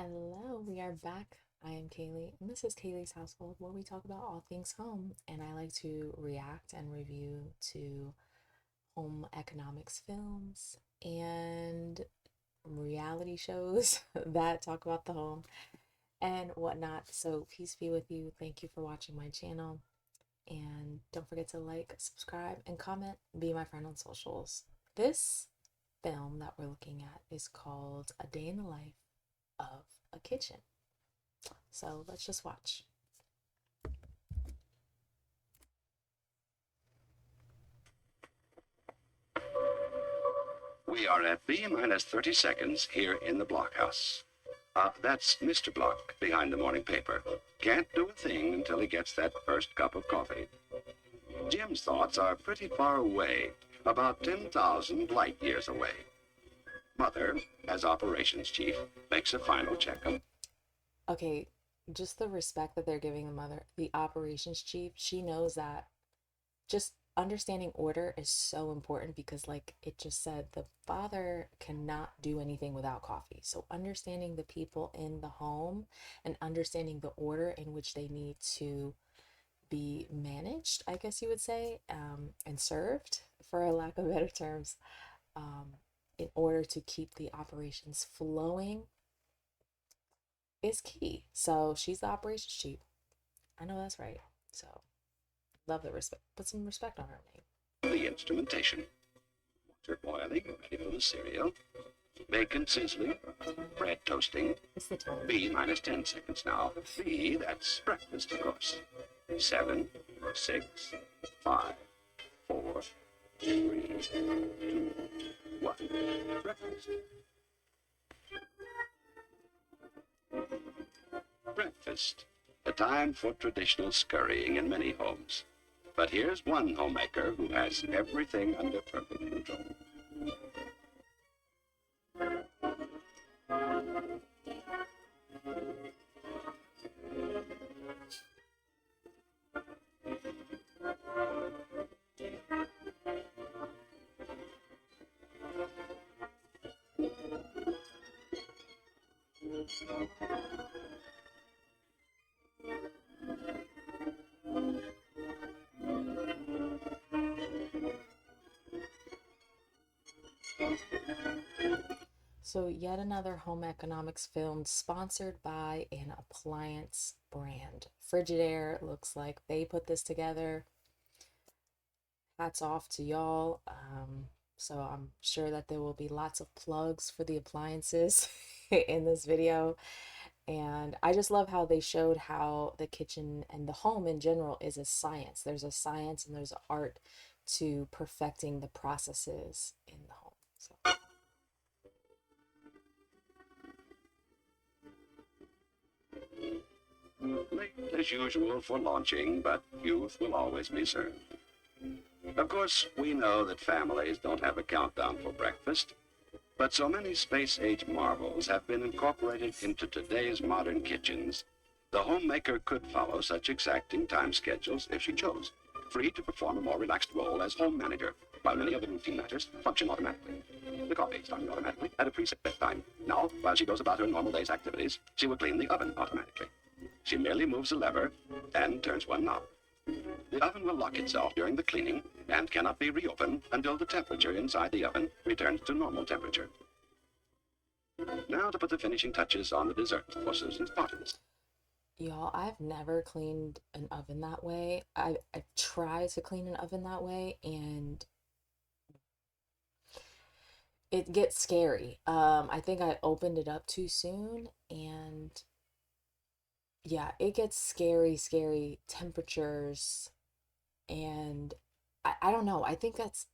Hello, we are back. I am Kaylee, and this is Kaylee's Household, where we talk about all things home. And I like to react and review to home economics films and reality shows that talk about the home and whatnot. So, peace be with you. Thank you for watching my channel. And don't forget to like, subscribe, and comment. Be my friend on socials. This film that we're looking at is called A Day in the Life of a Kitchen. So let's just watch. We are at B minus 30 seconds here in the blockhouse. That's Mr. Block behind the morning paper. Can't do a thing until he gets that first cup of coffee. Jim's thoughts are pretty far away, about 10,000 light years away. Mother, as operations chief, makes a final checkup. Okay, just the respect that they're giving the mother, the operations chief, she knows that just understanding order is so important because, like it just said, the father cannot do anything without coffee. So, understanding the people in the home and understanding the order in which they need to be managed, I guess you would say, and served, for a lack of better terms, um, in order to keep the operations flowing is key. So she's the operations chief. I know that's right. So love the respect. Put some respect on her name. The instrumentation. Water boiling, ready for the cereal. Bacon sizzling. Bread toasting. It's the time. B minus 10 seconds now. B, that's breakfast, of course. 7, 6, 5, 4, 3, 2, 1. Breakfast. Breakfast. A time for traditional scurrying in many homes. But here's one homemaker who has everything under perfect control. So, yet another home economics film sponsored by an appliance brand. Frigidaire looks like they put this together. Hats off to y'all. So, I'm sure that there will be lots of plugs for the appliances in this video. And I just love how they showed how the kitchen and the home in general is a science. There's a science and there's an art to perfecting the processes in the home. So. Late as usual for launching, but youth will always be served. Of course, we know that families don't have a countdown for breakfast, but so many space-age marvels have been incorporated into today's modern kitchens. The homemaker could follow such exacting time schedules if she chose, free to perform a more relaxed role as home manager, while many of the routine matters function automatically. The coffee starting automatically at a preset time. Now, while she goes about her normal day's activities, she will clean the oven automatically. She merely moves a lever and turns one knob. The oven will lock itself during the cleaning and cannot be reopened until the temperature inside the oven returns to normal temperature. Now to put the finishing touches on the dessert for Susan's parties. Y'all, I've never cleaned an oven that way. I've tried to clean an oven that way and it gets scary. I think I opened it up too soon and yeah, it gets scary temperatures and I don't know. I think that's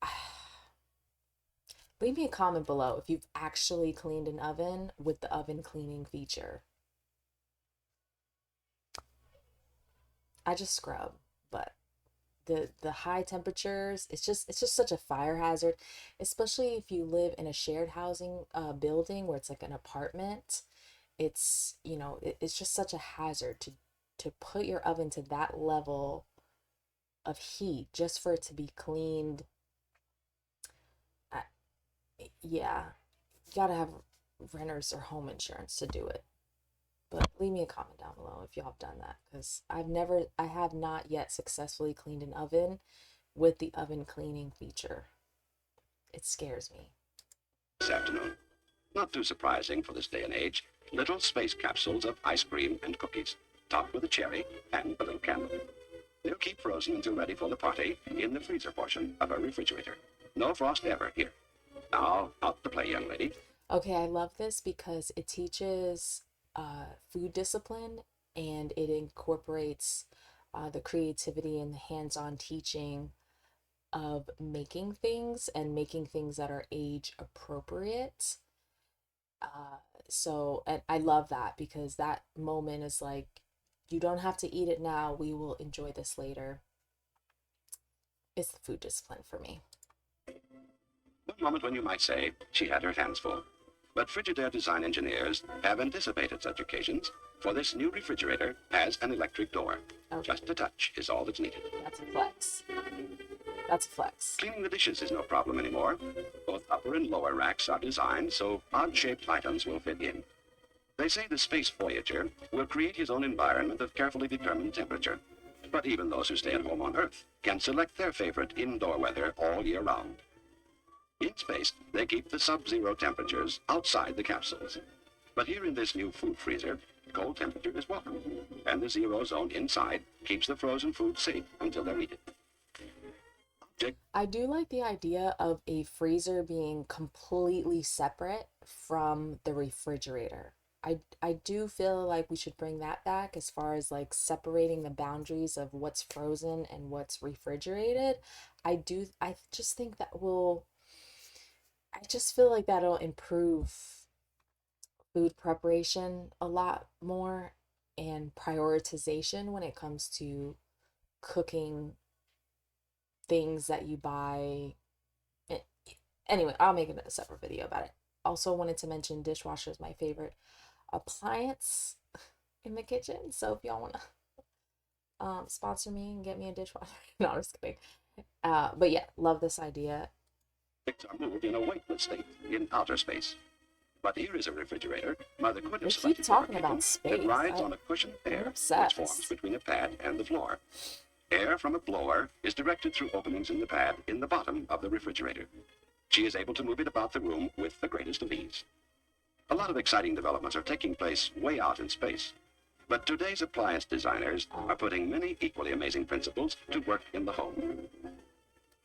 leave me a comment below if you've actually cleaned an oven with the oven cleaning feature. I just scrub, but the high temperatures, it's just such a fire hazard, especially if you live in a shared housing building where it's like an apartment. It's, it's just such a hazard to put your oven to that level of heat just for it to be cleaned. Yeah, you gotta have renters or home insurance to do it. But leave me a comment down below if y'all have done that, because I have not yet successfully cleaned an oven with the oven cleaning feature. It scares me. This afternoon. Not too surprising for this day and age, little space capsules of ice cream and cookies, topped with a cherry and a little candle. They'll keep frozen until ready for the party in the freezer portion of our refrigerator. No frost ever here. Now, out to play, young lady. Okay, I love this because it teaches food discipline, and it incorporates the creativity and the hands-on teaching of making things and making things that are age appropriate. And I love that because that moment is like, you don't have to eat it now. We will enjoy this later. It's the food discipline for me. One moment when you might say she had her hands full. But Frigidaire design engineers have anticipated such occasions, for this new refrigerator has an electric door. Okay. Just a touch is all that's needed. That's a flex. That's a flex. Cleaning the dishes is no problem anymore. Both upper and lower racks are designed so odd-shaped items will fit in. They say the Space Voyager will create his own environment of carefully determined temperature. But even those who stay at home on Earth can select their favorite indoor weather all year round. In space, they keep the sub-zero temperatures outside the capsules. But here in this new food freezer, cold temperature is welcome, and the zero zone inside keeps the frozen food safe until they're eaten. I do like the idea of a freezer being completely separate from the refrigerator. I do feel like we should bring that back as far as like separating the boundaries of what's frozen and what's refrigerated. I just think I just feel like that'll improve food preparation a lot more and prioritization when it comes to cooking things that you buy. Anyway, I'll make a separate video about it. Also wanted to mention dishwasher is my favorite appliance in the kitchen. So if y'all want to sponsor me and get me a dishwasher. No, I'm just kidding. But yeah, love this idea. Are moved in a weightless state in outer space. But here is a refrigerator Mother could have We keep selected talking for about cooking space. that rides on a cushioned air which obsessed. forms between a pad and the floor. Air from a blower is directed through openings in the pad in the bottom of the refrigerator. She is able to move it about the room with the greatest of ease. A lot of exciting developments are taking place way out in space. But today's appliance designers are putting many equally amazing principles to work in the home.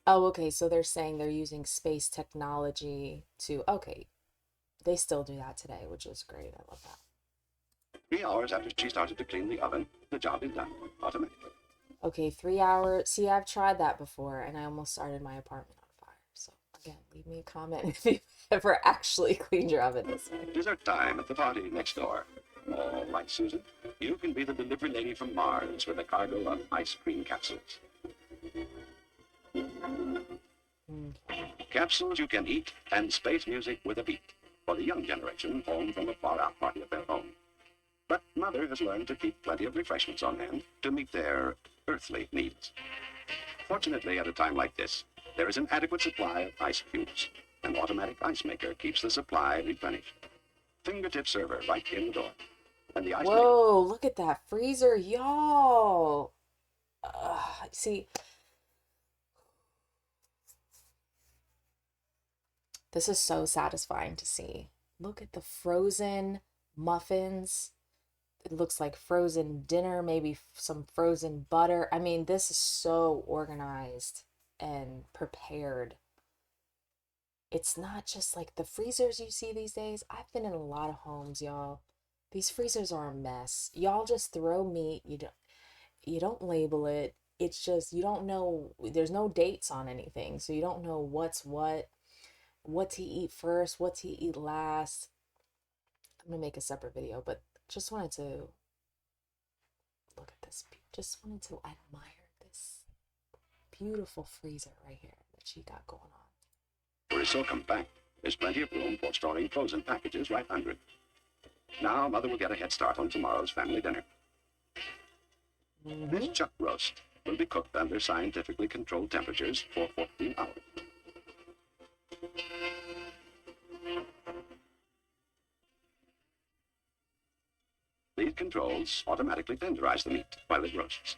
Oh, okay. So they're saying they're using space technology to, okay. They still do that today, which is great. I love that. 3 hours after she started to clean the oven, the job is done automatically. Okay, 3 hours. See, I've tried that before and I almost started my apartment on fire. So again, leave me a comment if you've ever actually cleaned your oven this way. Dessert time at the party next door. All right, Susan. You can be the delivery lady from Mars with a cargo of ice cream capsules. Capsules you can eat and space music with a beat for the young generation home from a far-out party of their own. But Mother has learned to keep plenty of refreshments on hand to meet their earthly needs. Fortunately, at a time like this, there is an adequate supply of ice cubes. An automatic ice maker keeps the supply replenished. Fingertip server right in the door. And the ice maker... Whoa, look at that freezer, y'all. See, this is so satisfying to see. Look at the frozen muffins. It looks like frozen dinner, maybe some frozen butter. I mean, this is so organized and prepared. It's not just like the freezers you see these days. I've been in a lot of homes, y'all. These freezers are a mess. Y'all just throw meat. You don't label it. It's just, you don't know, there's no dates on anything. So you don't know what's what to eat first, what to eat last. I'm gonna make a separate video, but just wanted to look at this. Just wanted to admire this beautiful freezer right here that she got going on. It's so compact, there's plenty of room for storing frozen packages right under it. Now Mother will get a head start on tomorrow's family dinner. This chuck roast will be cooked under scientifically controlled temperatures for 14 hours. These controls automatically tenderize the meat while it roasts.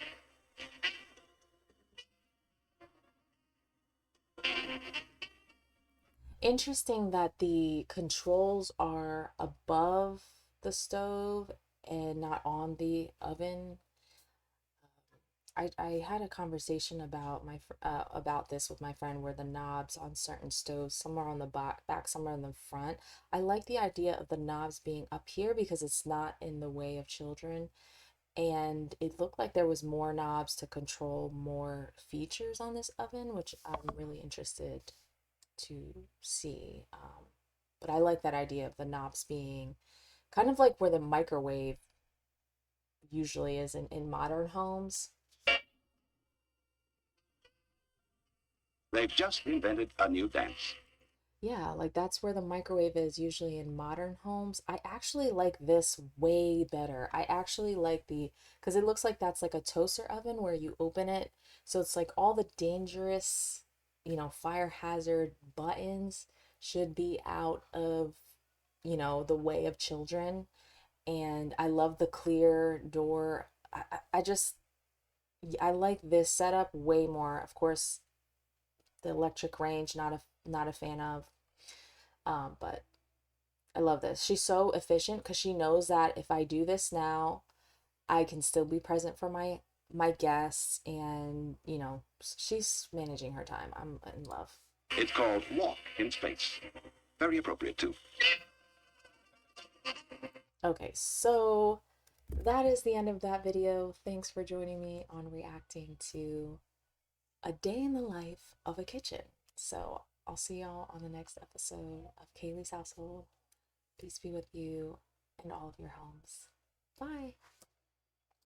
Interesting that the controls are above the stove and not on the oven. I had a conversation about about this with my friend where the knobs on certain stoves, some are on the back, some are in the front. I like the idea of the knobs being up here because it's not in the way of children. And it looked like there was more knobs to control more features on this oven, which I'm really interested to see. But I like that idea of the knobs being kind of like where the microwave usually is in modern homes. They've just invented a new dance. Yeah, like that's where the microwave is usually in modern homes. I actually like this way better. I actually like because it looks like that's like a toaster oven where you open it. So it's like all the dangerous, fire hazard buttons should be out of, the way of children. And I love the clear door. I just, I like this setup way more. Of course, the electric range, not a fan of. But I love this. She's so efficient because she knows that if I do this now, I can still be present for my guests, and she's managing her time. I'm in love. It's called Walk in Space. Very appropriate, too. Okay, so that is the end of that video. Thanks for joining me on reacting to a day in the life of a kitchen. So I'll see y'all on the next episode of Kaylee's Household. Peace be with you and all of your homes. Bye.